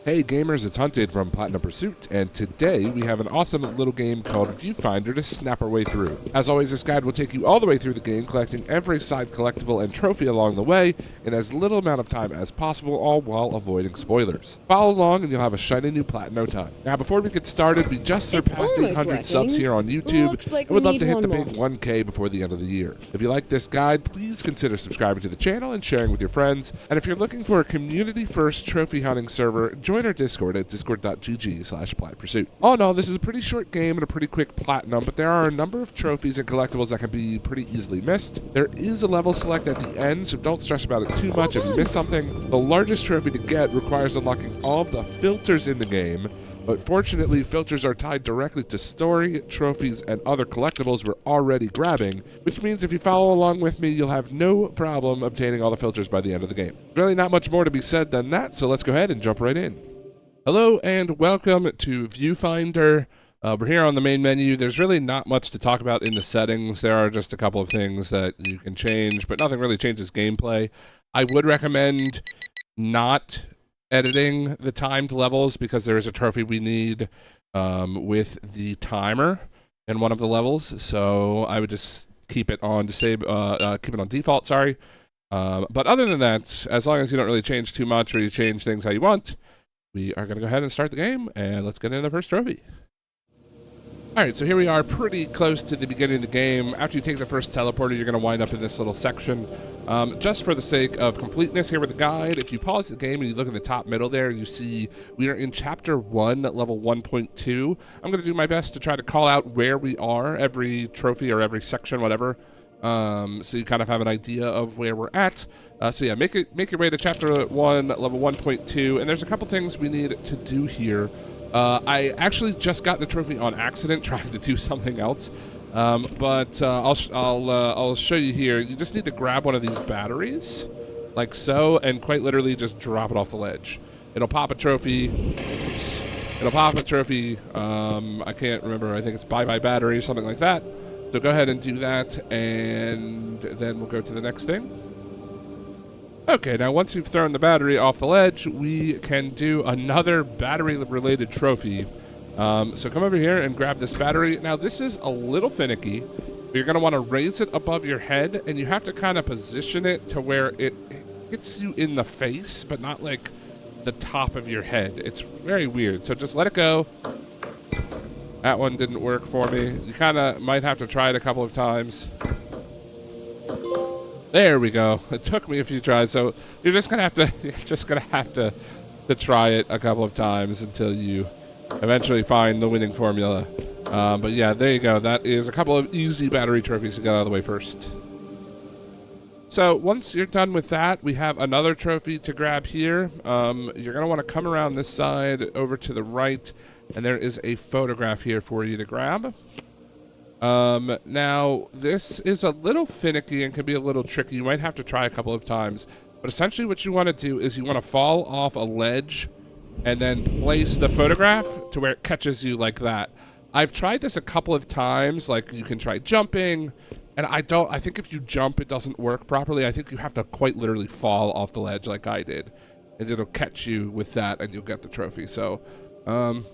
Hey gamers, it's Hunted from Platinum Pursuit, and today we have an awesome little game called Viewfinder to snap our way through. As always, this guide will take you all the way through the game, collecting every side collectible and trophy along the way in as little amount of time as possible, all while avoiding spoilers. Follow along and you'll have a shiny new plat in no time. Now before we get started, we just surpassed 800 subs here on YouTube, and would love to hit the big 1K before the end of the year. If you like this guide, please consider subscribing to the channel and sharing with your friends, and if you're looking for a community-first trophy hunting server, join our Discord at discord.gg/PlatPursuit. All in all, this is a pretty short game and a pretty quick platinum, but there are a number of trophies and collectibles that can be pretty easily missed. There is a level select at the end, so don't stress about it too much if you miss something. The largest trophy to get requires unlocking all of the filters in the game, but fortunately, filters are tied directly to story, trophies, and other collectibles we're already grabbing, which means if you follow along with me, you'll have no problem obtaining all the filters by the end of the game. Really not much more to be said than that, so let's go ahead and jump right in. Hello and welcome to Viewfinder. We're here on the main menu. There's really not much to talk about in the settings. There are just a couple of things that you can change, but nothing really changes gameplay. I would recommend not editing the timed levels because there is a trophy we need with the timer in one of the levels. So I would just keep it on keep it on default. Sorry, but other than that, as long as you don't really change too much or you change things how you want, we are going to go ahead and start the game, and let's get into the first trophy. Alright, so here we are pretty close to the beginning of the game. After you take the first teleporter, you're going to wind up in this little section. Just for the sake of completeness here with the guide, if you pause the game and you look in the top middle there, you see we are in Chapter 1, Level 1.2. I'm going to do my best to try to call out where we are, every trophy or every section, whatever. So you kind of have an idea of where we're at. So yeah, make your way to Chapter 1, Level 1.2, and there's a couple things we need to do here. I actually just got the trophy on accident trying to do something else, but I'll show you here. You just need to grab one of these batteries, like so, and quite literally just drop it off the ledge. It'll pop a trophy. Oops. It'll pop a trophy. I can't remember. I think it's bye-bye battery, something like that. So go ahead and do that, and then we'll go to the next thing. Okay, now once you've thrown the battery off the ledge, we can do another battery-related trophy. So come over here and grab this battery. Now this is a little finicky. You're going to want to raise it above your head, and you have to kind of position it to where it hits you in the face, but not like the top of your head. It's very weird, so just let it go. That one didn't work for me. You kind of might have to try it a couple of times. There we go. It took me a few tries, so you're just gonna have to try it a couple of times until you eventually find the winning formula. But yeah, there you go. That is a couple of easy battery trophies to get out of the way first. So once you're done with that, we have another trophy to grab here. You're gonna want to come around this side over to the right, and there is a photograph here for you to grab. Now, this is a little finicky and can be a little tricky. You might have to try a couple of times. But essentially what you want to do is you want to fall off a ledge and then place the photograph to where it catches you like that. I've tried this a couple of times. Like, you can try jumping, and I think if you jump, it doesn't work properly. I think you have to quite literally fall off the ledge like I did, and it'll catch you with that, and you'll get the trophy. So,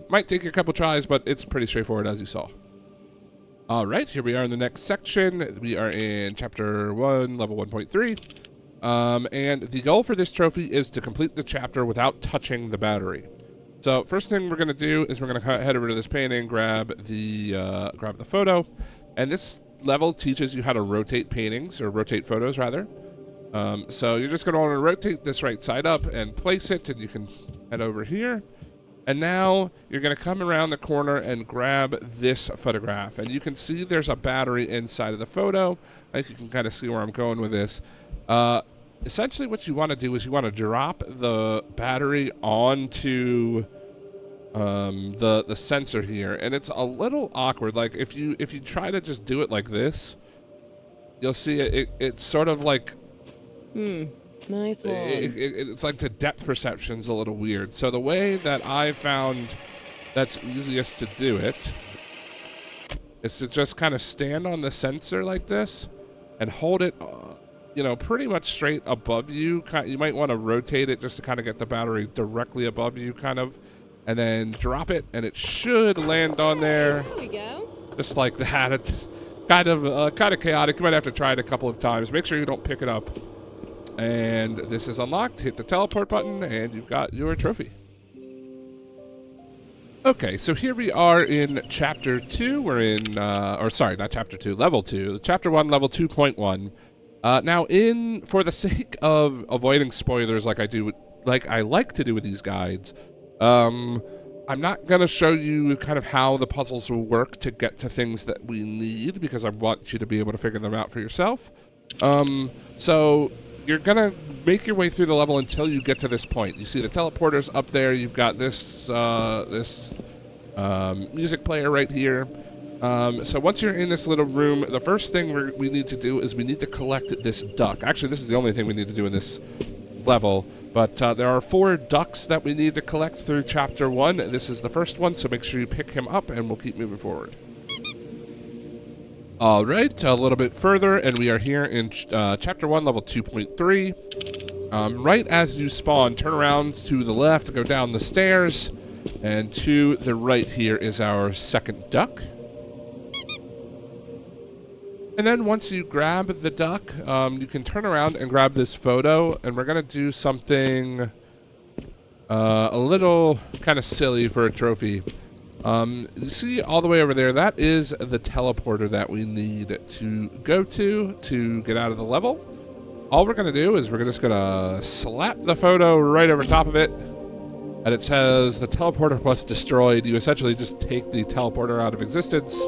might take you a couple tries, but it's pretty straightforward, as you saw. All right, here we are in the next section. We are in Chapter 1, Level 1.3. And the goal for this trophy is to complete the chapter without touching the battery. So first thing we're going to do is we're going to head over to this painting, grab the photo. And this level teaches you how to rotate paintings, or rotate photos, rather. So you're just going to want to rotate this right side up and place it, and you can head over here. And now you're going to come around the corner and grab this photograph. And you can see there's a battery inside of the photo. I think you can kind of see where I'm going with this. Essentially what you want to do is you want to drop the battery onto the sensor here. And it's a little awkward. Like if you try to just do it like this, you'll see it's sort of like... Nice one. It's like the depth perception's a little weird. So the way that I found that's easiest to do it is to just kind of stand on the sensor like this and hold it you know, pretty much straight above you. You might want to rotate it just to kind of get the battery directly above you, kind of, and then drop it, and it should land on there. There we go. Just like that. It's kind of chaotic. You might have to try it a couple of times. Make sure you don't pick it up. And this is unlocked. Hit the teleport button, and you've got your trophy. Okay, so here we are in Chapter 2. We're in, or sorry, not Chapter 2, Level 2. Chapter 1, Level 2.1. Now, for the sake of avoiding spoilers like I like to do with these guides, I'm not going to show you kind of how the puzzles will work to get to things that we need, because I want you to be able to figure them out for yourself. So you're going to make your way through the level until you get to this point. You see the teleporters up there. You've got this music player right here. So once you're in this little room, the first thing we need to do is we need to collect this duck. Actually, this is the only thing we need to do in this level. But there are 4 ducks that we need to collect through Chapter 1. This is the first one, so make sure you pick him up, and we'll keep moving forward. All right, a little bit further, and we are here in Chapter 1, Level 2.3. Right as you spawn, turn around to the left, go down the stairs, and to the right here is our second duck. And then once you grab the duck, you can turn around and grab this photo, and we're going to do something a little kind of silly for a trophy. You see all the way over there, that is the teleporter that we need to go to get out of the level. All we're going to do is we're just going to slap the photo right over top of it, and it says the teleporter was destroyed. You essentially just take the teleporter out of existence,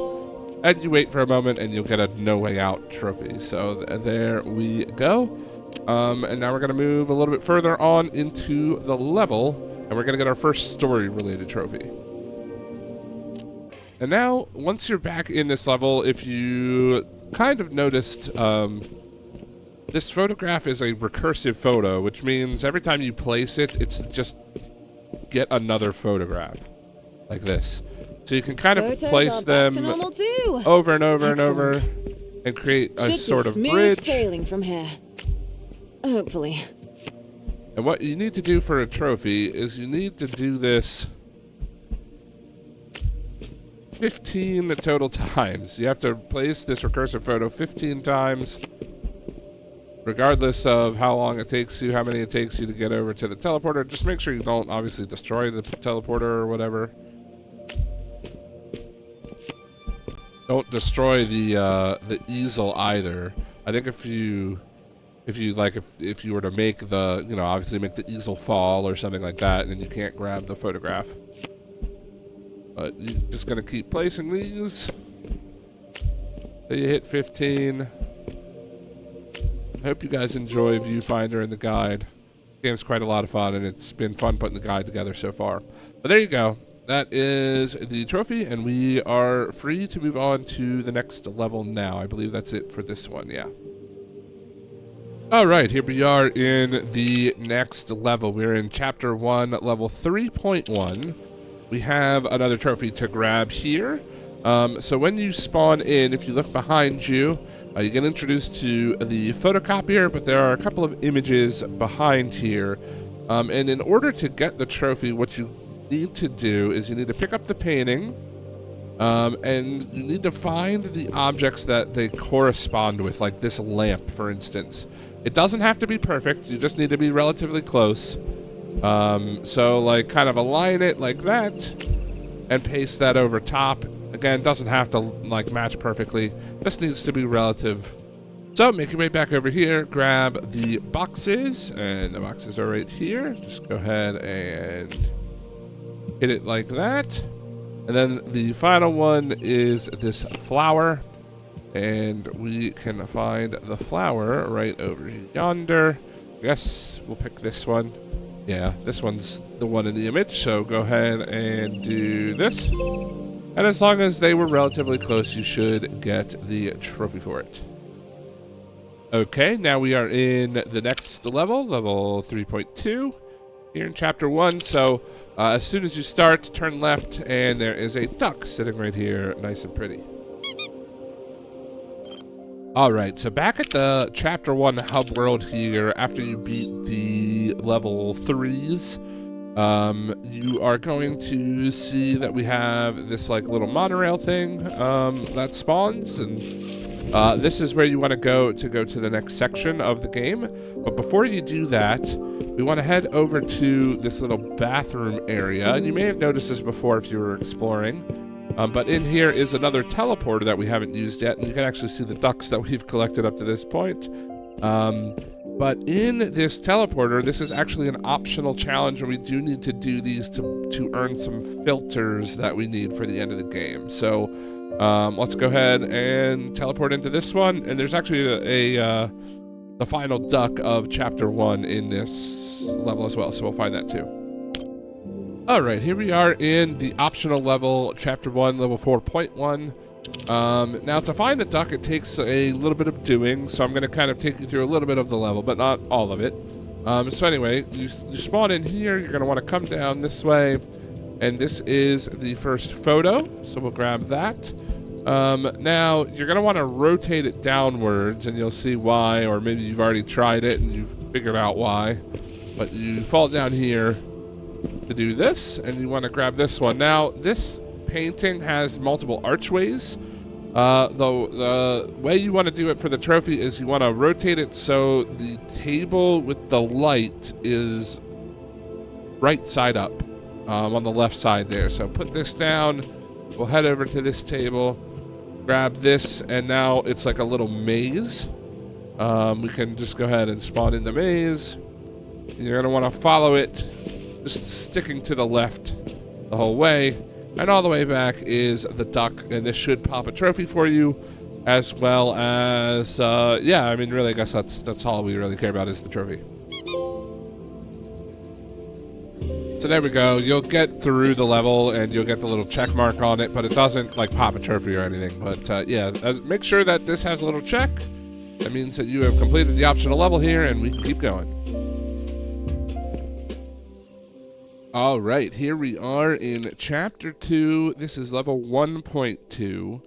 and you wait for a moment, and you'll get a No Way Out trophy. So there we go. And now we're going to move a little bit further on into the level, and we're going to get our first story-related trophy. And now, once you're back in this level, if you kind of noticed, this photograph is a recursive photo, which means every time you place it, it's just get another photograph, like this. So you can kind of place them over and over and over and create a sort of bridge. Sailing from here. Hopefully. And what you need to do for a trophy is you need to do this 15 total times. You have to place this recursive photo 15 times, regardless of how long it takes you, how many it takes you to get over to the teleporter. Just make sure you don't obviously destroy the teleporter or whatever. Don't destroy the easel either. I think if you were to make the, obviously make the easel fall or something like that, and then you can't grab the photograph. But you're just gonna keep placing these till you hit 15. I hope you guys enjoy Viewfinder and the guide. The game's quite a lot of fun, and it's been fun putting the guide together so far. But there you go. That is the trophy, and we are free to move on to the next level now. I believe that's it for this one, yeah. All right, here we are in the next level. We're in Chapter 1, Level 3.1. We have another trophy to grab here. So when you spawn in, if you look behind you, you get introduced to the photocopier, but there are a couple of images behind here. And in order to get the trophy, what you need to do is you need to pick up the painting, and you need to find the objects that they correspond with, like this lamp, for instance. It doesn't have to be perfect. You just need to be relatively close. So like kind of align it like that and paste that over top. Again, doesn't have to like match perfectly. Just needs to be relative. So make your way back over here, grab the boxes, and the boxes are right here. Just go ahead and hit it like that. And then the final one is this flower. And we can find the flower right over yonder. Yes, we'll pick this one. Yeah, this one's the one in the image, so go ahead and do this. And as long as they were relatively close, you should get the trophy for it. Okay, now we are in the next level, level 3.2, here in Chapter 1. So as soon as you start, turn left, and there is a duck sitting right here, nice and pretty. Alright, so back at the Chapter 1 hub world here, after you beat the level 3s, you are going to see that we have this like little monorail thing that spawns, and this is where you want to go to the next section of the game. But before you do that, we want to head over to this little bathroom area, and you may have noticed this before if you were exploring. But in here is another teleporter that we haven't used yet, and you can actually see the ducks that we've collected up to this point. But in this teleporter, this is actually an optional challenge where we do need to do these to earn some filters that we need for the end of the game. So let's go ahead and teleport into this one, and there's actually the final duck of Chapter 1 in this level as well, so we'll find that too. Alright, here we are in the optional level, Chapter 1, level 4.1. Now, to find the duck, it takes a little bit of doing, so I'm going to kind of take you through a little bit of the level, but not all of it. So anyway, you spawn in here, you're going to want to come down this way, and this is the first photo, so we'll grab that. Now, you're going to want to rotate it downwards, and you'll see why, or maybe you've already tried it and you've figured out why. But you fall down here to do this, and you want to grab this one. Now, this painting has multiple archways. The way you want to do it for the trophy is you want to rotate it so the table with the light is right side up on the left side there. So put this down. We'll head over to this table, grab this, and now it's like a little maze. We can just go ahead and spawn in the maze. You're going to want to follow it, just sticking to the left the whole way. And all the way back is the duck, and this should pop a trophy for you, as well as, yeah, I mean, really, I guess that's all we really care about is the trophy. So there we go. You'll get through the level, and you'll get the little check mark on it, but it doesn't, like, pop a trophy or anything. But, yeah, make sure that this has a little check. That means that you have completed the optional level here, and we can keep going. All right, here we are in Chapter 2. This is level 1.2,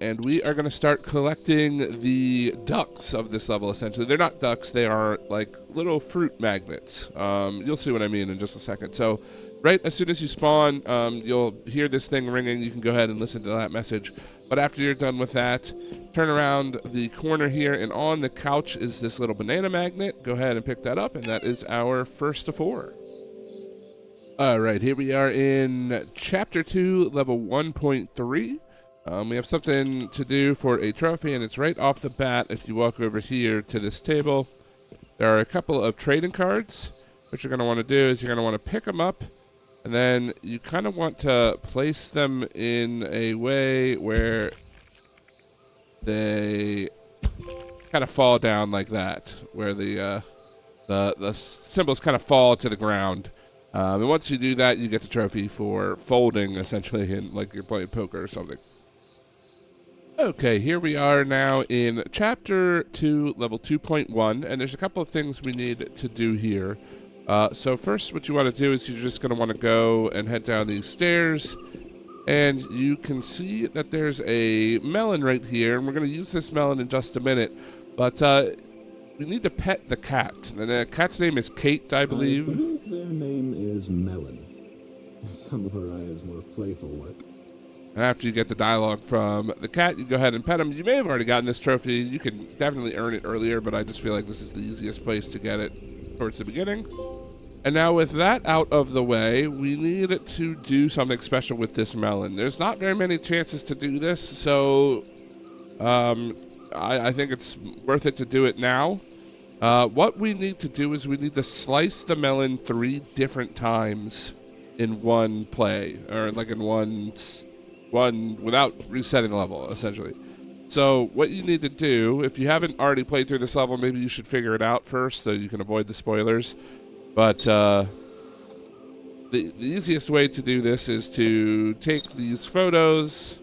and we are going to start collecting the ducks of this level, essentially. They're not ducks, they are like little fruit magnets. You'll see what I mean in just a second. So right as soon as you spawn, you'll hear this thing ringing. You can go ahead and listen to that message. But after you're done with that, turn around the corner here, and on the couch is this little banana magnet. Go ahead and pick that up, and that is our first of 4. All right, here we are in Chapter 2, level 1.3. We have something to do for a trophy, and it's right off the bat. If you walk over here to this table, there are a couple of trading cards. What you're going to want to do is you're going to want to pick them up, and then you kind of want to place them in a way where they kind of fall down like that, where the symbols kind of fall to the ground. And once you do that, you get the trophy for folding, essentially, in like you're playing poker or something. Okay, here we are now in Chapter 2, level 2.1, and there's a couple of things we need to do here. So first, what you want to do is you're just going to want to go and head down these stairs, and you can see that there's a melon right here, and we're going to use this melon in just a minute, but we need to pet the cat, and the cat's name is Cait, I believe. I believe their name is Melon. Summarize more playful work. And after you get the dialogue from the cat, you go ahead and pet him. You may have already gotten this trophy. You can definitely earn it earlier, but I just feel like this is the easiest place to get it towards the beginning. And now with that out of the way, we need to do something special with this melon. There's not very many chances to do this, so I think it's worth it to do it now. What we need to do is we need to slice the melon 3 different times in one play, or like in one without resetting the level, essentially. So what you need to do, if you haven't already played through this level, maybe you should figure it out first so you can avoid the spoilers. But the easiest way to do this is to take these photos,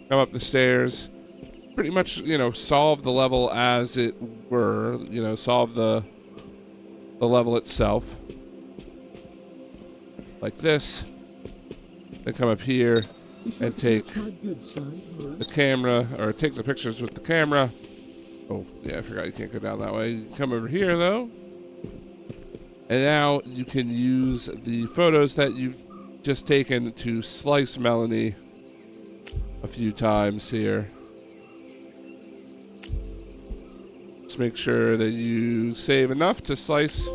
come up the stairs, pretty much, you know, solve the level as it were, you know, solve the level itself. Like this. Then come up here, and take Good, son. the camera, or take the pictures with the camera. Oh, yeah, I forgot you can't go down that way. You can come over here, though. And now you can use the photos that you've just taken to slice Melanie a few times here. Just make sure that you save enough to slice.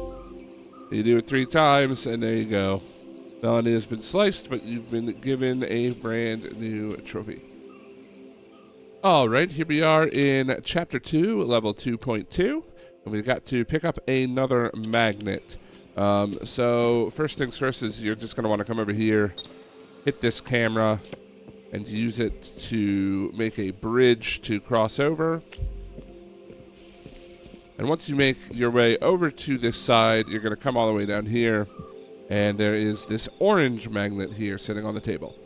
You do it 3 times, and there you go. Melanie has been sliced, but you've been given a brand new trophy. Alright, here we are in Chapter 2, Level 2.2. And we've got to pick up another magnet. So, first things first is you're just going to want to come over here, hit this camera, and use it to make a bridge to cross over. And once you make your way over to this side, you're going to come all the way down here. And there is this orange magnet here sitting on the table.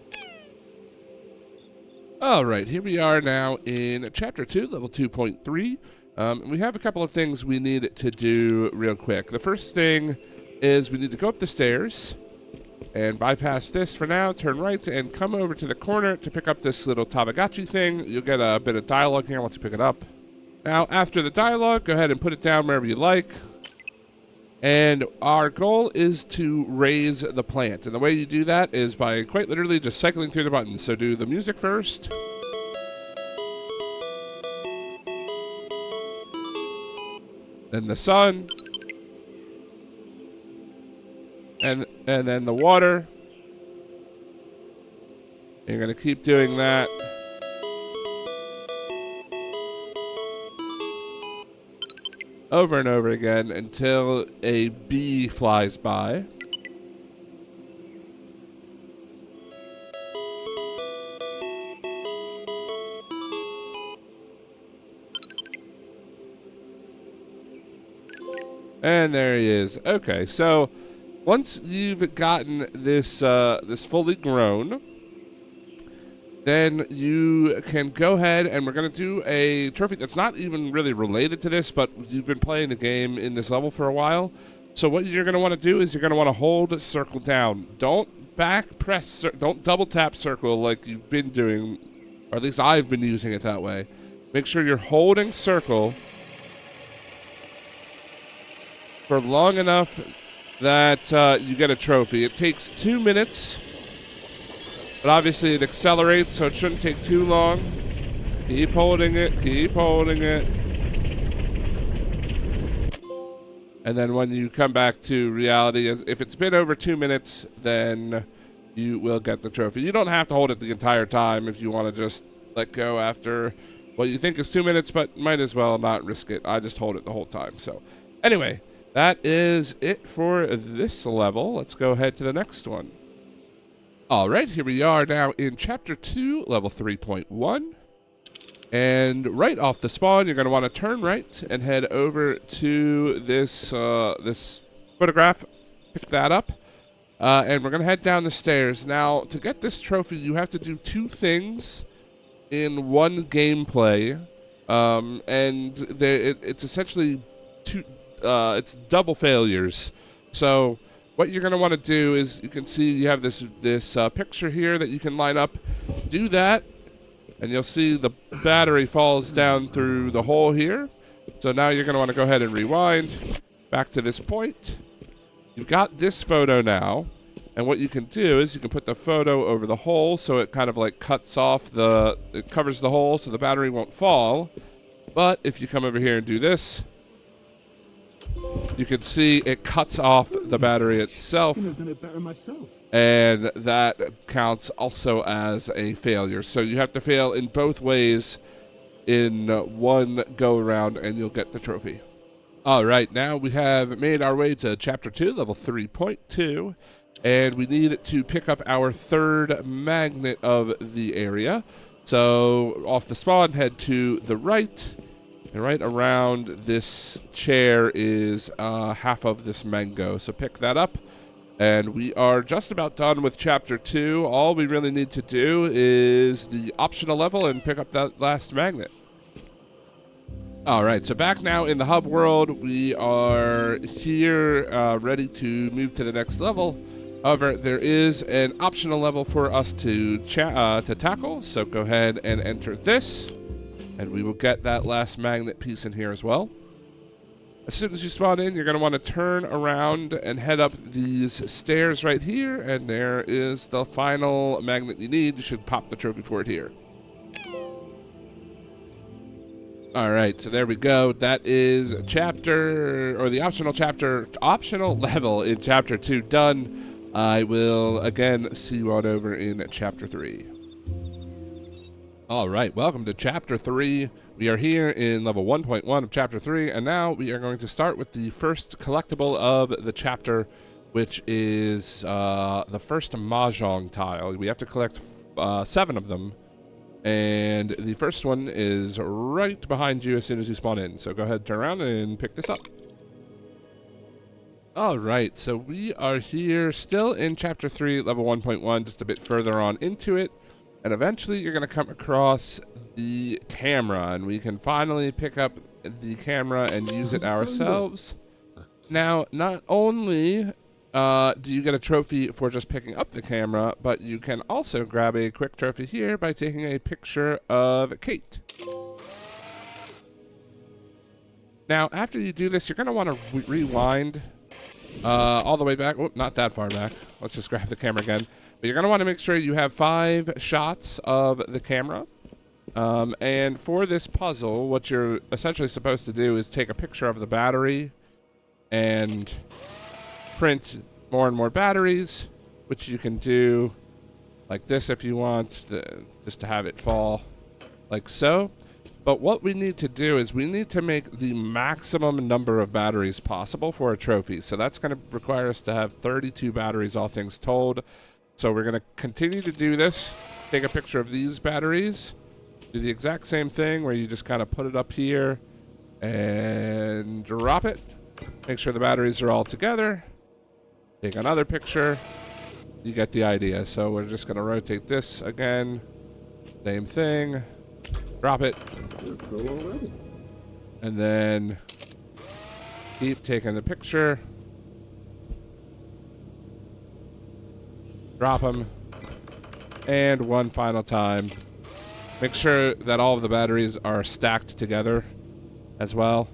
Alright, here we are now in Chapter 2, Level 2.3. We have a couple of things we need to do real quick. The first thing is we need to go up the stairs and bypass this for now, turn right, and come over to the corner to pick up this little Tamagotchi thing. You'll get a bit of dialogue here once you pick it up. Now, after the dialogue, go ahead and put it down wherever you like. And our goal is to raise the plant. And the way you do that is by quite literally just cycling through the buttons. So do the music first. Then the sun. And then the water. And you're going to keep doing that. Over and over again until a bee flies by. And there he is. Okay, so once you've gotten this this fully grown, then you can go ahead and we're going to do a trophy that's not even really related to this, but you've been playing the game in this level for a while. So what you're going to want to do is you're going to want to hold circle down. Don't back press, don't double tap circle like you've been doing, or at least I've been using it that way. Make sure you're holding circle for long enough that you get a trophy. It takes 2 minutes. But obviously it accelerates, so it shouldn't take too long. Keep holding it, keep holding it. And then when you come back to reality, if it's been over 2 minutes, then you will get the trophy. You don't have to hold it the entire time if you want to just let go after what you think is 2 minutes, but might as well not risk it. I just hold it the whole time. So anyway, that is it for this level. Let's go ahead to the next one. Alright, here we are now in Chapter 2, Level 3.1. And right off the spawn, you're going to want to turn right and head over to this this photograph. Pick that up. And we're going to head down the stairs. Now, to get this trophy, you have to do 2 things in one gameplay. And it's essentially it's double failures. So what you're going to want to do is, you can see you have this picture here that you can line up. Do that, and you'll see the battery falls down through the hole here. So now you're going to want to go ahead and rewind back to this point. You've got this photo now, and what you can do is you can put the photo over the hole so it kind of like cuts off it covers the hole so the battery won't fall. But if you come over here and do this, you can see it cuts off the battery itself, and that counts also as a failure. So you have to fail in both ways in one go around, and you'll get the trophy. All right, now we have made our way to Chapter 2, Level 3.2, and we need to pick up our 3rd magnet of the area. So off the spawn, head to the right. And right around this chair is half of this mango. So pick that up. And we are just about done with Chapter 2. All we really need to do is the optional level and pick up that last magnet. Alright, so back now in the hub world. We are here ready to move to the next level. However, there is an optional level for us to tackle, so go ahead and enter this, and we will get that last magnet piece in here as well. As soon as you spawn in, you're going to want to turn around and head up these stairs right here, and there is the final magnet you need. You should pop the trophy for it here. Alright, so there we go. That is the optional level in Chapter 2 done. I will, again, see you on over in Chapter 3. Alright, welcome to Chapter 3. We are here in level 1.1 of Chapter 3, and now we are going to start with the first collectible of the chapter, which is the first Mahjong Tile. We have to collect 7 of them, and the first one is right behind you as soon as you spawn in. So go ahead, turn around, and pick this up. Alright, so we are here still in Chapter 3, level 1.1, just a bit further on into it. And eventually you're going to come across the camera, and we can finally pick up the camera and use it ourselves. Now, not only do you get a trophy for just picking up the camera, but you can also grab a quick trophy here by taking a picture of Cait. Now, after you do this, you're going to want to rewind all the way back. Oh, not that far back. Let's just grab the camera again. But you're going to want to make sure you have 5 shots of the camera. And for this puzzle, what you're essentially supposed to do is take a picture of the battery and print more and more batteries, which you can do like this if you want, just to have it fall like so. But what we need to do is we need to make the maximum number of batteries possible for a trophy. So that's going to require us to have 32 batteries, all things told. So we're going to continue to do this. Take a picture of these batteries. Do the exact same thing where you just kind of put it up here and drop it. Make sure the batteries are all together. Take another picture. You get the idea. So we're just going to rotate this again. Same thing. Drop it. And then keep taking the picture. Drop them. And one final time. Make sure that all of the batteries are stacked together as well.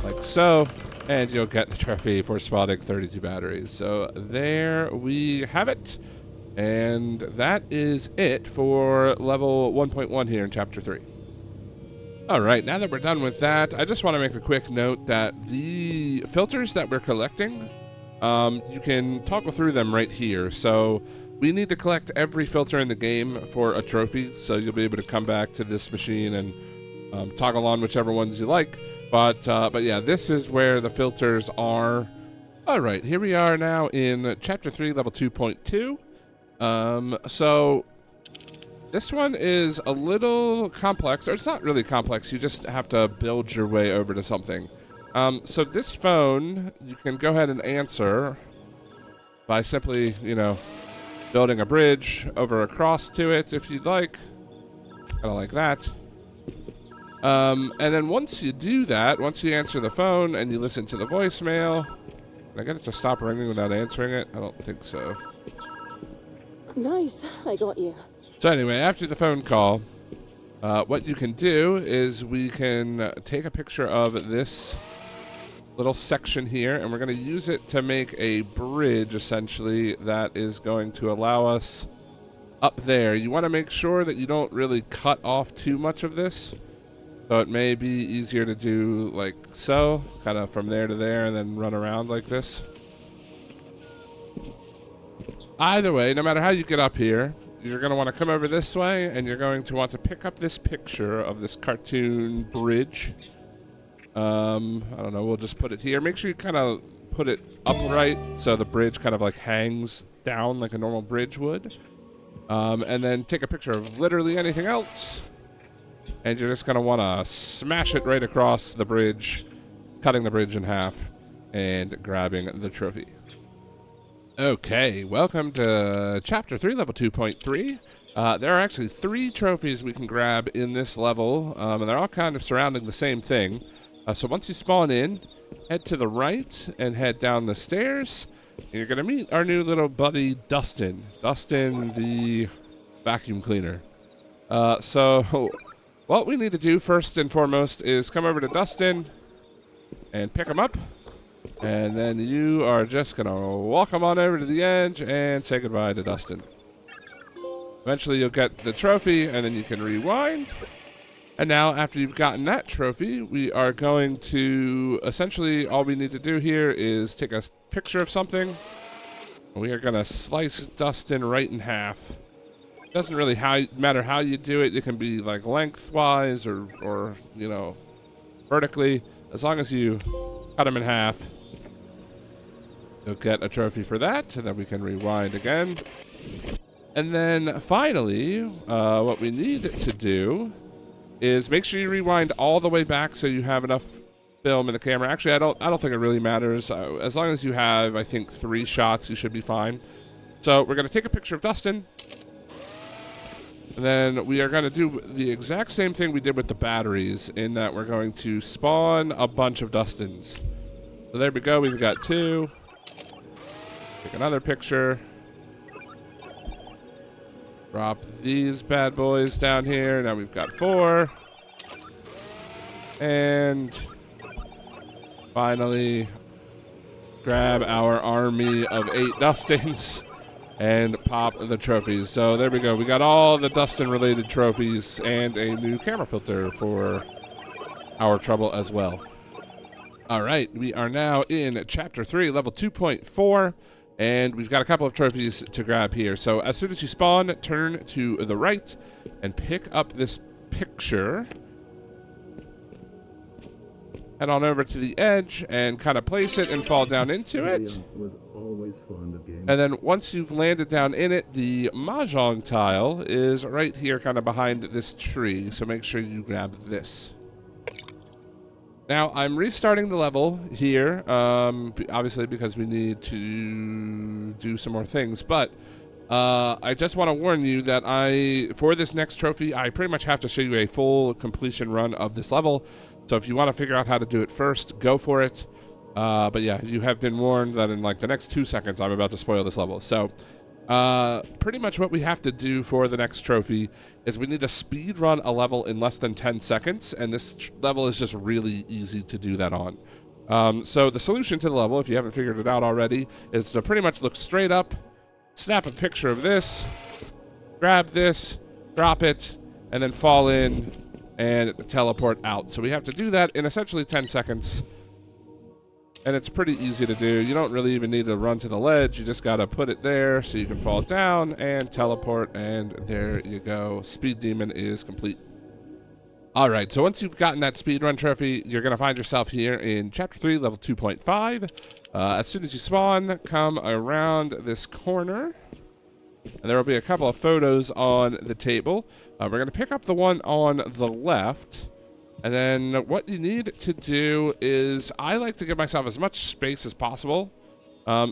Like so. And you'll get the trophy for spotting 32 batteries. So there we have it. And that is it for level 1.1 here in Chapter 3. Alright, now that we're done with that, I just want to make a quick note that the filters that we're collecting, you can toggle through them right here. So we need to collect every filter in the game for a trophy, so you'll be able to come back to this machine and toggle on whichever ones you like. But yeah, this is where the filters are. Alright, here we are now in Chapter 3, level 2.2. So this one is a little complex, or it's not really complex. You just have to build your way over to something. So this phone, you can go ahead and answer by simply, building a bridge over across to it if you'd like. Kind of like that. And then once you do that, once you answer the phone and you listen to the voicemail, can I get it to stop ringing without answering it? I don't think so. Nice, I got you. So anyway, after the phone call, what you can do is we can take a picture of this little section here, and we're going to use it to make a bridge, essentially, that is going to allow us up there. You want to make sure that you don't really cut off too much of this, so it may be easier to do like so, kind of from there to there, and then run around like this. Either way, no matter how you get up here, you're going to want to come over this way, and you're going to want to pick up this picture of this cartoon bridge. I don't know, we'll just put it here. Make sure you kind of put it upright so the bridge kind of like hangs down like a normal bridge would. And then take a picture of literally anything else. And you're just going to want to smash it right across the bridge, cutting the bridge in half, and grabbing the trophy. Okay, welcome to Chapter 3, Level 2.3. There are actually 3 trophies we can grab in this level, and they're all kind of surrounding the same thing. So once you spawn in, head to the right and head down the stairs, You're gonna meet our new little buddy, Dustin. Dustin, the vacuum cleaner. So what we need to do first and foremost is come over to Dustin and pick him up. And then you are just gonna walk him on over to the edge and say goodbye to Dustin. Eventually you'll get the trophy and then you can rewind. And now after you've gotten that trophy, we are going to, essentially all we need to do here is take a picture of something. We are gonna slice Dustin right in half. Doesn't really matter how you do it. It can be like lengthwise or you know, vertically. As long as you cut him in half, you'll get a trophy for that, and then we can rewind again. And then finally, what we need to do is make sure you rewind all the way back so you have enough film in the camera. Actually, I don't think it really matters. As long as you have, I think, 3 shots, you should be fine. So we're going to take a picture of Dustin. And then we are going to do the exact same thing we did with the batteries, in that we're going to spawn a bunch of Dustins. So there we go. We've got 2. Take another picture. Drop these bad boys down here. Now we've got 4. And finally, grab our army of 8 Dustins and pop the trophies. So there we go. We got all the Dustin-related trophies and a new camera filter for our trouble as well. All right, we are now in Chapter 3, Level 2.4. And we've got a couple of trophies to grab here. So as soon as you spawn, turn to the right and pick up this picture. Head on over to the edge and kind of place it and fall down into it. Was always fond of games. And then once you've landed down in it, the Mahjong Tile is right here kind of behind this tree. So make sure you grab this. Now, I'm restarting the level here, obviously because we need to do some more things, but I just want to warn you that for this next trophy, I pretty much have to show you a full completion run of this level. So if you want to figure out how to do it first, go for it. But yeah, you have been warned that in like the next 2 seconds, I'm about to spoil this level. So pretty much what we have to do for the next trophy is we need to speed run a level in less than 10 seconds, and this level is just really easy to do that on. So the solution to the level, if you haven't figured it out already, is to pretty much look straight up, snap a picture of this, grab this, drop it, and then fall in and teleport out. So we have to do that in essentially 10 seconds. And it's pretty easy to do. You don't really even need to run to the ledge. You just got to put it there so you can fall down and teleport. And there you go. Speed Demon is complete. All right, so once you've gotten that speedrun trophy, you're going to find yourself here in Chapter 3, Level 2.5. As soon as you spawn, come around this corner. And there will be a couple of photos on the table. We're going to pick up the one on the left. And then what you need to do is, I like to give myself as much space as possible.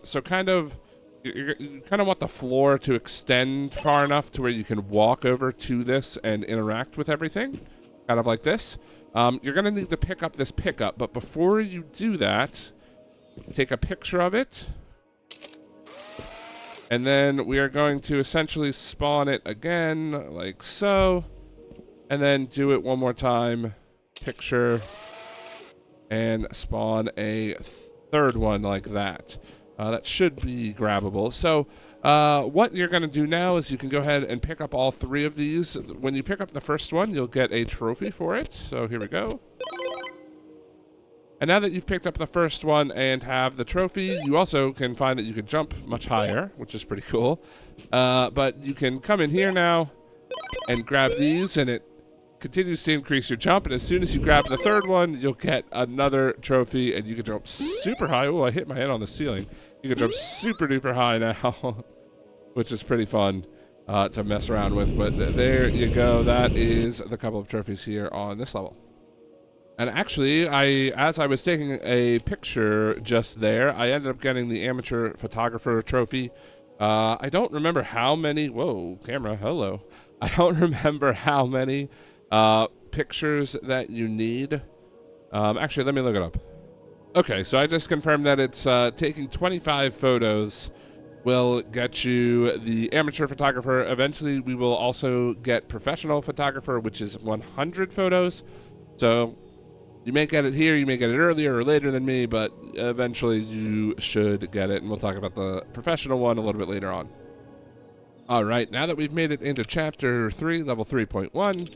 So kind of, you kind of want the floor to extend far enough to where you can walk over to this and interact with everything. Kind of like this. You're going to need to pick up this pickup, but before you do that, take a picture of it. And then we are going to essentially spawn it again, like so. And then do it one more time. Picture. And spawn a third one like that. That should be grabbable. So what you're going to do now is you can go ahead and pick up all 3 of these. When you pick up the first one, you'll get a trophy for it. So here we go. And now that you've picked up the first one and have the trophy, you also can find that you can jump much higher, which is pretty cool. But you can come in here now and grab these, and it continues to increase your jump. And as soon as you grab the third one, you'll get another trophy, and you can jump super high. Oh, I hit my head on the ceiling. You can jump super duper high now, which is pretty fun to mess around with. But there you go. That is the couple of trophies here on this level. And actually, as I was taking a picture just there, I ended up getting the amateur photographer trophy. I don't remember how many. Whoa, camera, hello. I don't remember how many pictures that you need. Actually, let me look it up. Okay, so I just confirmed that it's taking 25 photos will get you the amateur photographer. Eventually, we will also get professional photographer, which is 100 photos. So you may get it here, you may get it earlier or later than me, but eventually you should get it, and we'll talk about the professional one a little bit later on. All right, now that we've made it into Chapter 3, Level 3.1,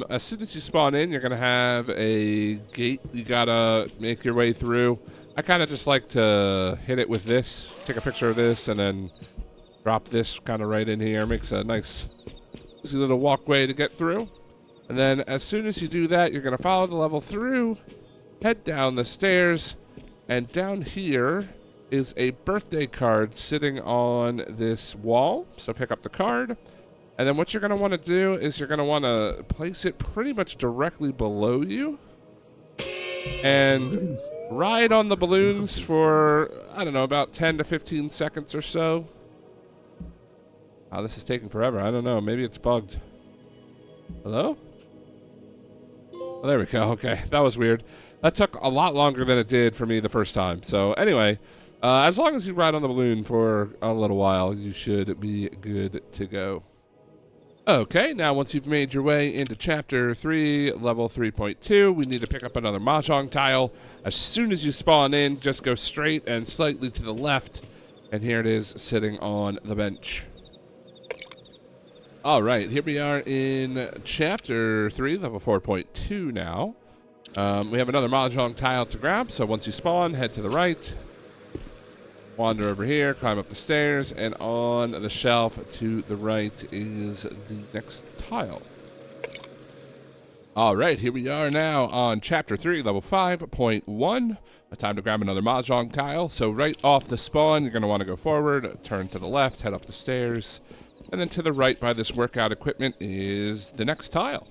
as soon as you spawn in, you're going to have a gate you got to make your way through. I kind of just like to hit it with this, take a picture of this, and then drop this kind of right in here. Makes a nice easy little walkway to get through. And then as soon as you do that, you're going to follow the level through, head down the stairs, and down here is a birthday card sitting on this wall. So pick up the card. And then what you're going to want to do is you're going to want to place it pretty much directly below you. And ride on the balloons for, I don't know, about 10 to 15 seconds or so. Oh, this is taking forever. I don't know. Maybe it's bugged. Hello? Oh, there we go. Okay, that was weird. That took a lot longer than it did for me the first time. So anyway, as long as you ride on the balloon for a little while, you should be good to go. Okay, now once you've made your way into Chapter 3, Level 3.2, we need to pick up another Mahjong Tile. As soon as you spawn in, just go straight and slightly to the left, and here it is sitting on the bench. All right, here we are in Chapter 3, Level 4.2 now. We have another Mahjong Tile to grab, so once you spawn, head to the right. Wander over here, climb up the stairs, and on the shelf to the right is the next tile. All right, here we are now on Chapter 3, Level 5.1. Time to grab another Mahjong Tile. So right off the spawn, you're going to want to go forward, turn to the left, head up the stairs, and then to the right by this workout equipment is the next tile.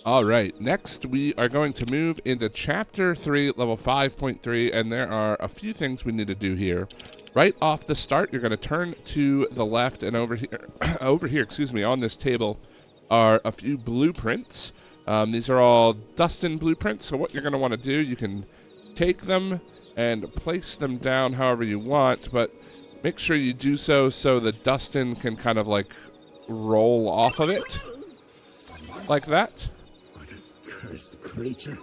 All right, next we are going to move into Chapter 3, Level 5.3, and there are a few things we need to do here. Right off the start, you're going to turn to the left, and over here, on this table are a few blueprints. These are all Dustin blueprints, so what you're going to want to do, you can take them and place them down however you want, but make sure you do so the Dustin can kind of like roll off of it, like that. Cursed creature.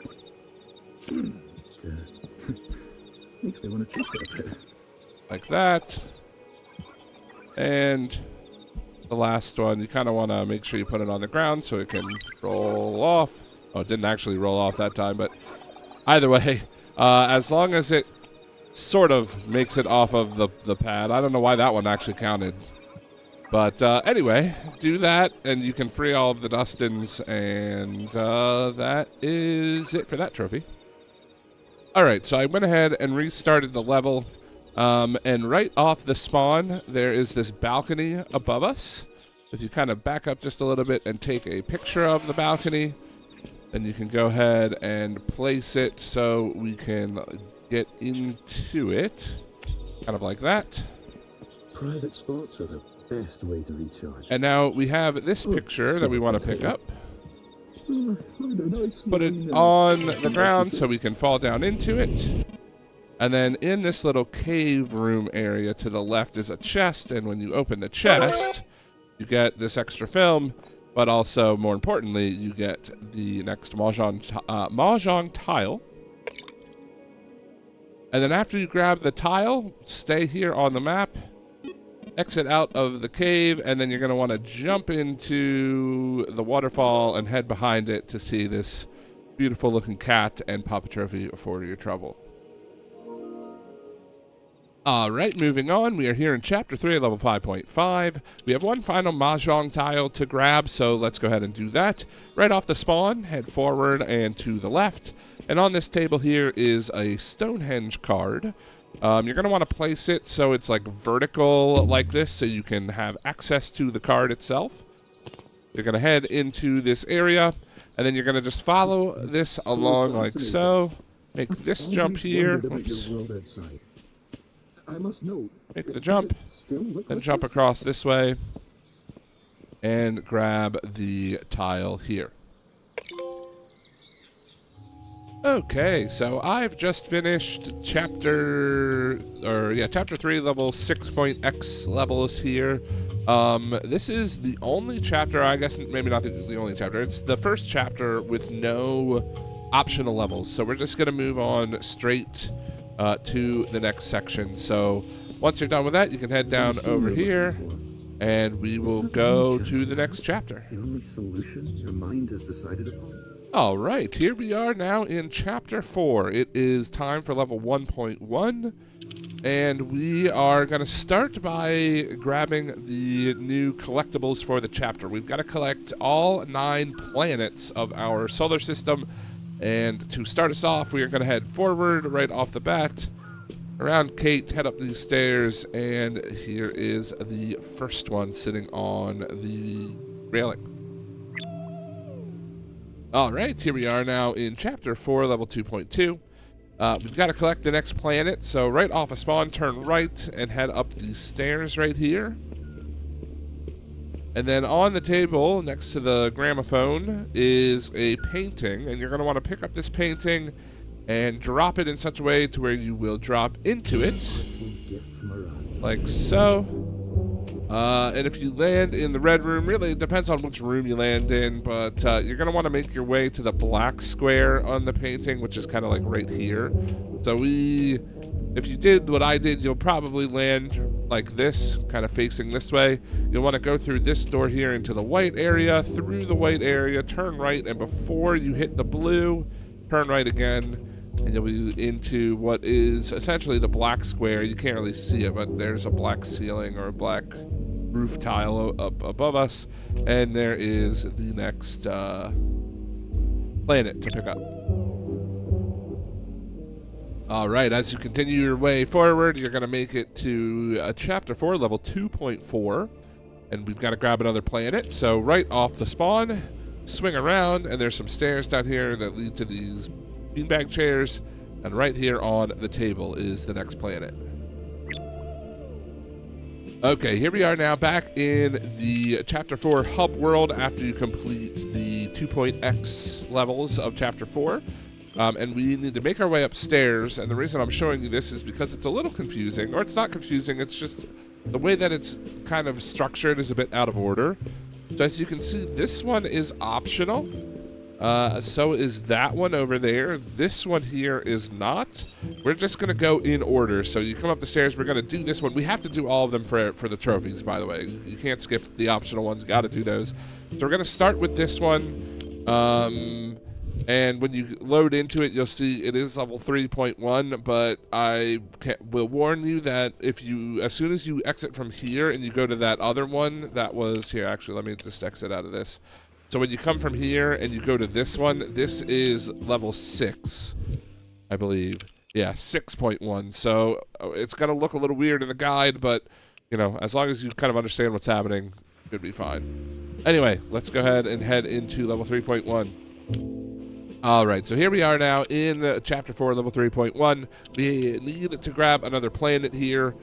Makes me want to chase it a bit. Like that. And the last one, you kind of want to make sure you put it on the ground so it can roll off. Oh, it didn't actually roll off that time, but either way, as long as it sort of makes it off of the pad. I don't know why that one actually counted. But anyway, do that, and you can free all of the Dustins, and that is it for that trophy. All right, so I went ahead and restarted the level, and right off the spawn, there is this balcony above us. If you kind of back up just a little bit and take a picture of the balcony, then you can go ahead and place it so we can get into it, kind of like that. Private spots are the best way to recharge. And now we have this picture that we want to pick up. Put it on the ground so we can fall down into it. And then in this little cave room area to the left is a chest, and when you open the chest, you get this extra film, but also, more importantly, you get the next Mahjong Tile. And then after you grab the tile, stay here on the map, exit out of the cave, and then you're going to want to jump into the waterfall and head behind it to see this beautiful looking cat and pop a trophy for your trouble. All right, moving on. We are here in Chapter 3, Level 5.5. We have one final Mahjong Tile to grab, so let's go ahead and do that. Right off the spawn, head forward and to the left. And on this table here is a Stonehenge card. You're going to want to place it so it's like vertical like this so you can have access to the card itself. You're going to head into this area, and then you're going to just follow this along like so. Make this jump here. Oops. I must know. Make the jump, then jump across this way, and grab the tile here. Okay, so I've just finished chapter 3, level 6.x levels here. This is the only chapter, I guess maybe not the only chapter, it's the first chapter with no optional levels. So we're just gonna move on straight to the next section. So once you're done with that, you can head down over here and we will go to the next chapter. The only solution your mind has decided upon? All right, here we are now in chapter 4. It is time for level 1.1, and we are going to start by grabbing the new collectibles for the chapter. We've got to collect all 9 planets of our solar system, and to start us off, we are going to head forward right off the bat, around Cait, head up these stairs, and here is the first one sitting on the railing. All right, here we are now in Chapter 4, Level 2.2. We've got to collect the next planet, so right off a spawn, turn right and head up these stairs right here. And then on the table, next to the gramophone, is a painting, and you're going to want to pick up this painting and drop it in such a way to where you will drop into it, like so. And if you land in the red room, really it depends on which room you land in, but you're going to want to make your way to the black square on the painting, which is kind of like right here. So if you did what I did, you'll probably land like this, kind of facing this way. You'll want to go through this door here into the white area, through the white area, turn right, and before you hit the blue, turn right again, and you'll be into what is essentially the black square. You can't really see it, but there's a black ceiling or a black roof tile up above us, and there is the next planet to pick up. All right, as you continue your way forward, you're going to make it to Chapter 4, Level 2.4, and we've got to grab another planet. So right off the spawn, swing around, and there's some stairs down here that lead to these beanbag chairs, and right here on the table is the next planet. Okay, here we are now back in the Chapter 4 hub world after you complete the 2.x levels of Chapter 4. And we need to make our way upstairs, and the reason I'm showing you this is because it's a little confusing, or it's not confusing, it's just the way that it's kind of structured is a bit out of order. So as you can see, this one is optional. So is that one over there. This one here is not. We're just going to go in order. So you come up the stairs. We're going to do this one. We have to do all of them for the trophies, by the way. You can't skip the optional ones. Got to do those. So we're going to start with this one. And when you load into it, you'll see it is level 3.1, but I will warn you that as soon as you exit from here and you go to that other one, that was here. Actually, let me just exit out of this. So when you come from here and you go to this one, this is level 6, I believe. Yeah, 6.1. So it's going to look a little weird in the guide, but, you know, as long as you kind of understand what's happening, it should be fine. Anyway, let's go ahead and head into level 3.1. All right, so here we are now in Chapter 4, level 3.1. We need to grab another planet here.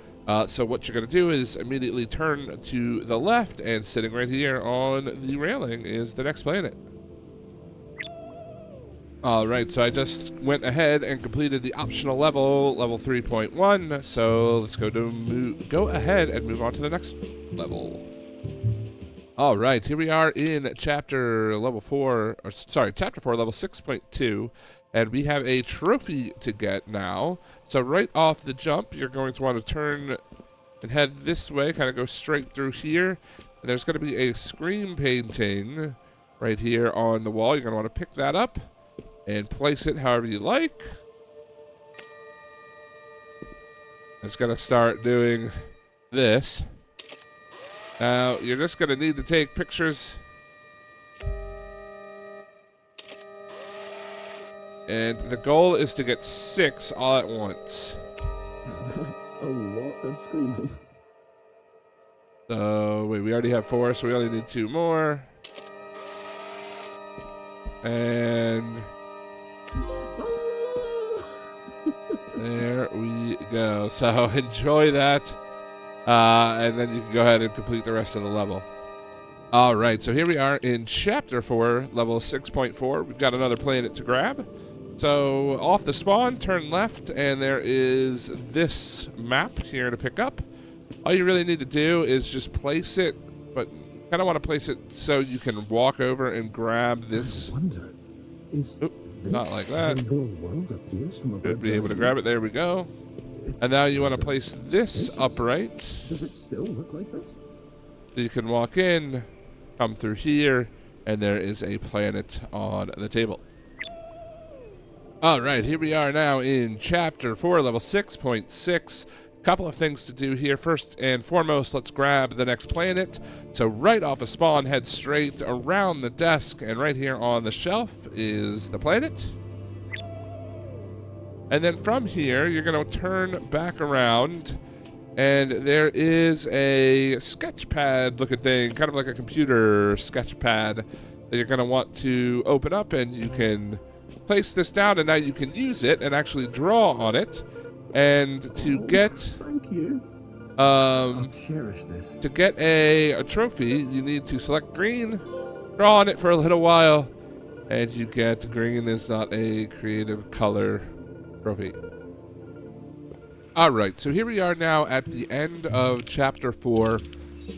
So what you're going to do is immediately turn to the left, and sitting right here on the railing is the next planet. All right, so I just went ahead and completed the optional level 3.1. So let's go ahead and move on to the next level. All right, here we are in Chapter 4, level 6.2. And we have a trophy to get now. So right off the jump, you're going to want to turn and head this way, kind of go straight through here. And there's going to be a screen painting right here on the wall. You're going to want to pick that up and place it however you like. It's going to start doing this. Now, you're just going to need to take pictures. And the goal is to get 6 all at once. That's a lot of screaming. So, wait, we already have 4, so we only need 2 more. And there we go. So, enjoy that. And then you can go ahead and complete the rest of the level. All right, so here we are in Chapter 4, level 6.4. We've got another planet to grab. So off the spawn, turn left, and there is this map here to pick up. All you really need to do is just place it, but you kind of want to place it so you can walk over and grab this. I wonder, is Not like that. how your world appears from a Should bird's be able to eye grab it. There we go. It's And now you want to place this suspicious. upright. Does it still look like this? So you can walk in, come through here, and there is a planet on the table. All right, here we are now in Chapter 4, Level 6.6. Couple of things to do here. First and foremost, let's grab the next planet. So right off a spawn, head straight around the desk, and right here on the shelf is the planet. And then from here, you're going to turn back around, and there is a sketch pad looking thing, kind of like a computer sketch pad that you're going to want to open up, and you can place this down, and now you can use it and actually draw on it. And to get Thank you. I'll cherish this. to get a trophy, you need to select green, draw on it for a little while, and you get green is not a creative color trophy. Alright, so here we are now at the end of Chapter 4,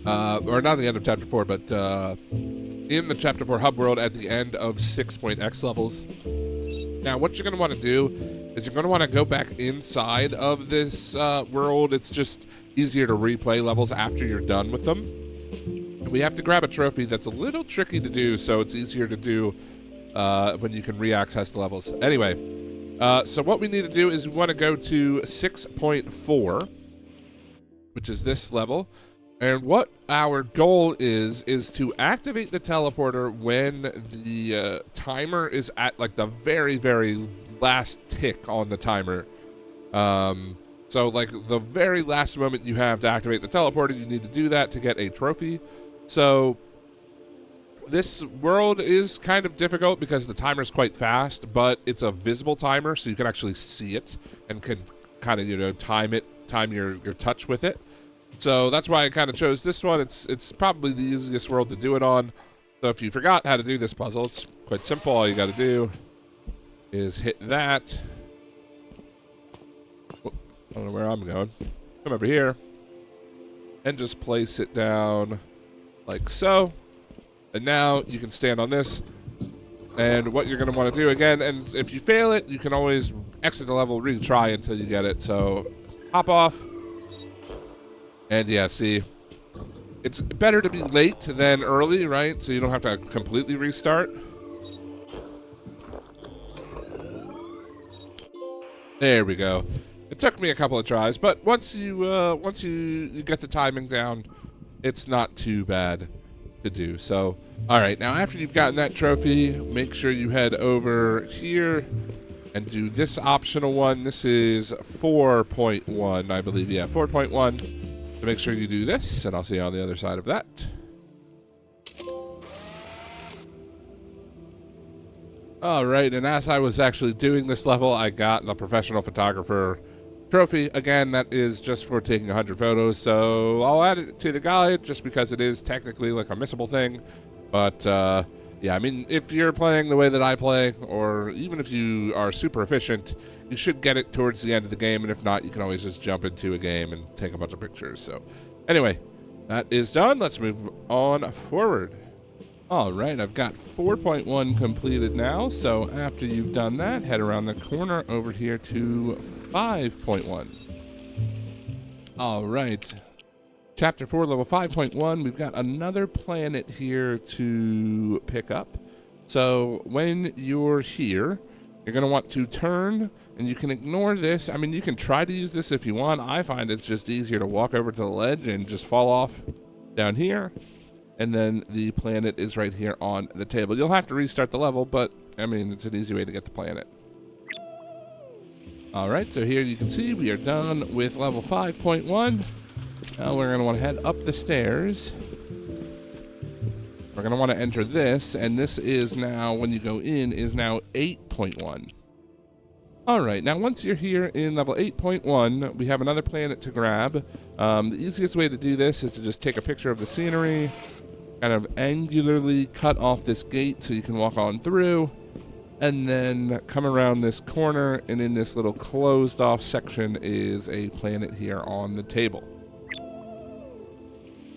or not the end of Chapter 4, but in the Chapter 4 hub world at the end of 6.x levels. Now, what you're going to want to do is you're going to want to go back inside of this world. It's just easier to replay levels after you're done with them. And we have to grab a trophy that's a little tricky to do, so it's easier to do when you can re-access the levels. Anyway, so what we need to do is we want to go to 6.4, which is this level. And what our goal is to activate the teleporter when the timer is at like the very, very last tick on the timer. So like the very last moment you have to activate the teleporter, you need to do that to get a trophy. So this world is kind of difficult because the timer is quite fast, but it's a visible timer, so you can actually see it and can kind of, you know, time your touch with it. So that's why I kind of chose this one. It's probably the easiest world to do it on. So if you forgot how to do this puzzle, it's quite simple. All you got to do is hit that. I don't know where I'm going. Come over here and just place it down like so. And now you can stand on this. And what you're going to want to do again, and if you fail it, you can always exit the level, retry until you get it. So hop off. And yeah, see, it's better to be late than early, right? So you don't have to completely restart. There we go. It took me a couple of tries, but once you get the timing down, it's not too bad to do. So, all right, now after you've gotten that trophy, make sure you head over here and do this optional one. This is 4.1, I believe. Yeah, 4.1. So make sure you do this, and I'll see you on the other side of that. All right, and as I was actually doing this level, I got the professional photographer trophy. Again, that is just for taking 100 photos, so I'll add it to the guide just because it is technically like a missable thing. But yeah, I mean, if you're playing the way that I play, or even if you are super efficient, you should get it towards the end of the game, and if not, you can always just jump into a game and take a bunch of pictures. So anyway, that is done. Let's move on forward. All right, I've got 4.1 completed now, so after you've done that, head around the corner over here to 5.1. All right. Chapter 4, level 5.1, we've got another planet here to pick up. So when you're here, you're going to want to turn, and you can ignore this. I mean, you can try to use this if you want. I find it's just easier to walk over to the ledge and just fall off down here. And then the planet is right here on the table. You'll have to restart the level, but, I mean, it's an easy way to get the planet. All right, so here you can see we are done with level 5.1. Now we're going to want to head up the stairs. We're going to want to enter this, and this is now, when you go in, is now 8.1. All right, now once you're here in level 8.1, we have another planet to grab. The easiest way to do this is to just take a picture of the scenery, kind of angularly cut off this gate so you can walk on through, And then come around this corner, and in this little closed off section is a planet here on the table.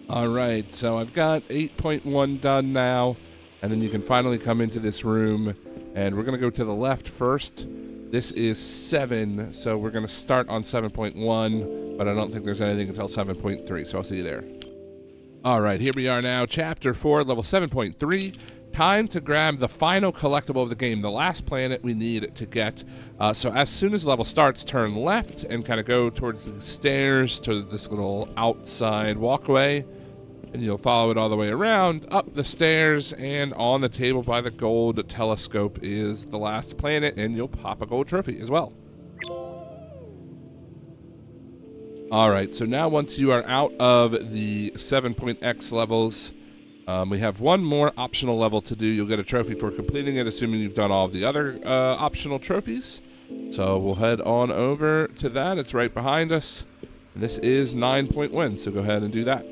All right, so I've got 8.1 done now, and then you can finally come into this room, and we're gonna go to the left first. This is 7, so we're gonna start on 7.1, but I don't think there's anything until 7.3, so I'll see you there. All right, here we are now, Chapter 4, Level 7.3. Time to grab the final collectible of the game, the last planet we need to get. So as soon as the level starts, turn left and kind of go towards the stairs to this little outside walkway. And you'll follow it all the way around, up the stairs, and on the table by the gold telescope is the last planet, and you'll pop a gold trophy as well. All right, so now once you are out of the 7.x levels, we have one more optional level to do. You'll get a trophy for completing it, assuming you've done all of the other optional trophies. So we'll head on over to that. It's right behind us. And this is 9.1, so go ahead and do that.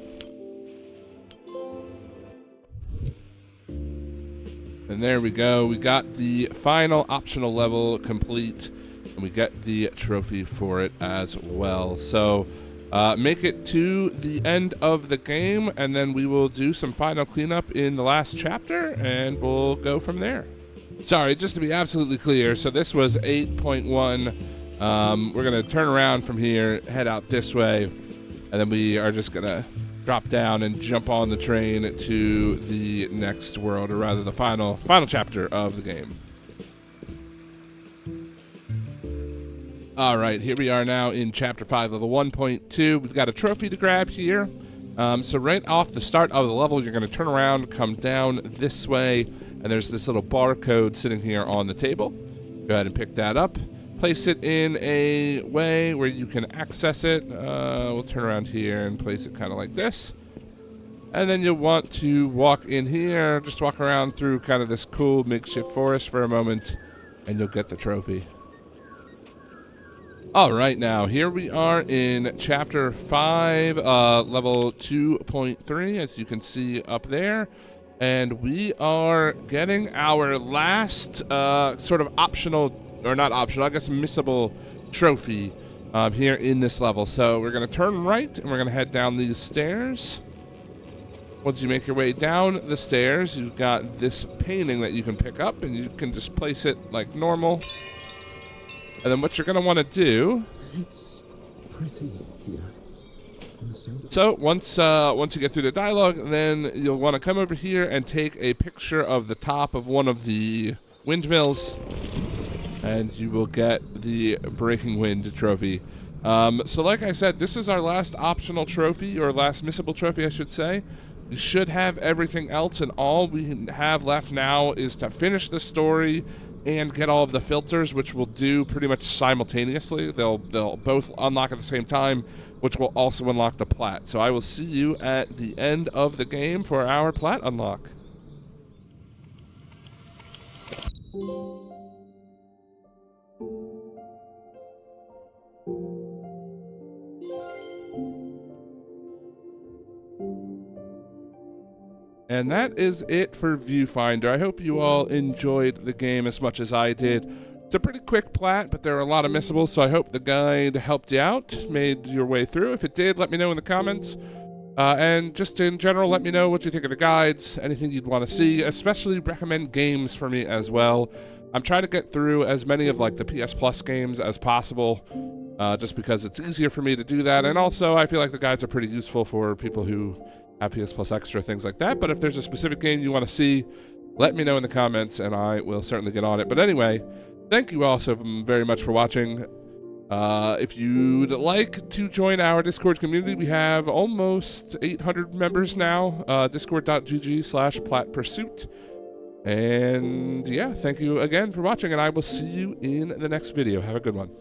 And there we go. We got the final optional level complete, and we get the trophy for it as well. So make it to the end of the game, and then we will do some final cleanup in the last chapter, and we'll go from there. Sorry, just to be absolutely clear, so this was 8.1. We're going to turn around from here, head out this way, and then we are just going to drop down and jump on the train to the next world, or rather the final chapter of the game. All right, here we are now in Chapter 5, Level 1.2. We've got a trophy to grab here. So right off the start of the level, you're going to turn around, come down this way, and there's this little barcode sitting here on the table. Go ahead and pick that up. Place it in a way where you can access it. We'll turn around here and place it kind of like this. And then you'll want to walk in here, just walk around through kind of this cool makeshift forest for a moment, and you'll get the trophy. All right, now here we are in Chapter 5, Level 2.3, as you can see up there. And we are getting our last sort of optional, or not optional, I guess missable trophy here in this level. So we're going to turn right, and we're going to head down these stairs. Once you make your way down the stairs, you've got this painting that you can pick up, and you can just place it like normal. And then what you're going to want to do... It's pretty here. So once you get through the dialogue, then you'll want to come over here and take a picture of the top of one of the windmills, and you will get the Breaking Wind trophy. So like I said, this is our last optional trophy, or last missable trophy, I should say. We should have everything else, and all we have left now is to finish the story and get all of the filters, which we'll do pretty much simultaneously. They'll both unlock at the same time, which will also unlock the plat. So I will see you at the end of the game for our plat unlock. And that is it for Viewfinder. I hope you all enjoyed the game as much as I did. It's a pretty quick plat, but there are a lot of missables, so I hope the guide helped you out, made your way through. If it did, let me know in the comments. And just in general, let me know what you think of the guides, anything you'd want to see, especially recommend games for me as well. I'm trying to get through as many of like the PS Plus games as possible, just because it's easier for me to do that. And also, I feel like the guides are pretty useful for people who have PS Plus Extra, things like that. But if there's a specific game you want to see, let me know in the comments, and I will certainly get on it. But anyway, thank you all so very much for watching. If you'd like to join our Discord community, we have almost 800 members now. Discord.gg/PlatPursuit. And yeah, thank you again for watching, and I will see you in the next video. Have a good one.